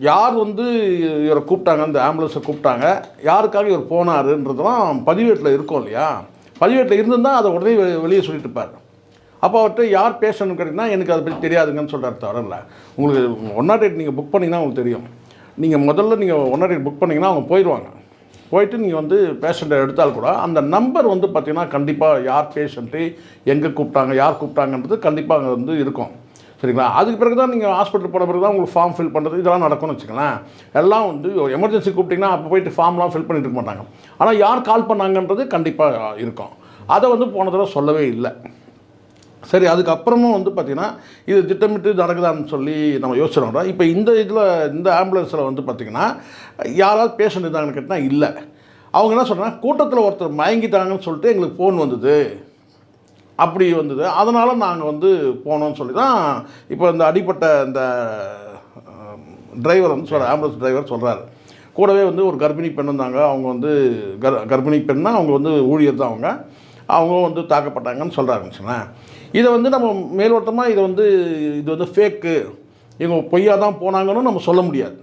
யார் வந்து இவரை கூப்பிட்டாங்க, அந்த ஆம்புலன்ஸை கூப்பிட்டாங்க, யாருக்காக இவர் போனாருன்றதெல்லாம் பதிவேட்டில் இருக்கும் இல்லையா? பதிவேட்டில் இருந்திருந்தால் அதை உடனே வெளியே சொல்லிட்டு இருப்பார். அப்போ அவர்கிட்ட யார் பேஷண்ட்னு கேட்டிங்கன்னா எனக்கு அதை பற்றி தெரியாதுங்கன்னு சொல்கிறார். தவிர இல்லை, உங்களுக்கு 108 நீங்கள் புக் பண்ணிங்கன்னா உங்களுக்கு தெரியும். நீங்கள் முதல்ல நீங்கள் 108 புக் பண்ணிங்கன்னா அவங்க போயிடுவாங்க. போயிட்டு நீங்கள் வந்து பேஷண்ட்டை எடுத்தால் கூட அந்த நம்பர் வந்து பார்த்திங்கன்னா கண்டிப்பாக யார் பேஷண்ட்டு, எங்கே கூப்பிட்டாங்க, யார் கூப்பிட்டாங்கன்றது கண்டிப்பாக அங்கே வந்து இருக்கும். சரிங்களா? அதுக்கு பிறகு தான் நீங்கள் ஹாஸ்பிட்டல் போன பிறகு தான் உங்களுக்கு ஃபார்ம் ஃபில் பண்ணுறது இதெல்லாம் நடக்கும்னு வச்சுக்கலாம். எல்லாம் வந்து எமர்ஜென்சி கூப்பிட்டிங்கன்னா அப்போ போய்ட்டு ஃபார்ம்லாம் ஃபில் பண்ணிட்டு இருக்க மாட்டாங்க. ஆனால் யார் கால் பண்ணாங்கன்றது கண்டிப்பாக இருக்கும். அதை வந்து போன தடவை சொல்லவே இல்லை. சரி, அதுக்கப்புறமும் வந்து பார்த்திங்கன்னா இது திட்டமிட்டு நடக்குதான்னு சொல்லி நம்ம யோசிச்சிடோம்டா. இப்போ இந்த ஆம்புலன்ஸில் வந்து பார்த்திங்கன்னா யாராவது பேஷண்ட் இருந்தாங்கன்னு கேட்டால் இல்லை. அவங்க என்ன சொல்கிறாங்க, கூட்டத்தில் ஒருத்தர் மயங்கிட்டாங்கன்னு சொல்லிட்டு எங்களுக்கு ஃபோன் வந்தது, அப்படி வந்தது, அதனால் நாங்கள் வந்து போனோம்னு சொல்லி தான் இப்போ இந்த அடிப்பட்ட இந்த டிரைவர் வந்து ஆம்புலன்ஸ் டிரைவர் சொல்கிறாரு. கூடவே வந்து ஒரு கர்ப்பிணி பெண் இருந்தாங்க. அவங்க வந்து கர்ப்பிணி பெண்ணா அவங்க வந்து ஊழியர் தான் அவங்க வந்து தாக்கப்பட்டாங்கன்னு சொல்கிறாருன்னு. இதை வந்து நம்ம மேலோட்டமாக இது வந்து ஃபேக்கு, இவங்க பொய்யா தான் போனாங்கன்னு நம்ம சொல்ல முடியாது.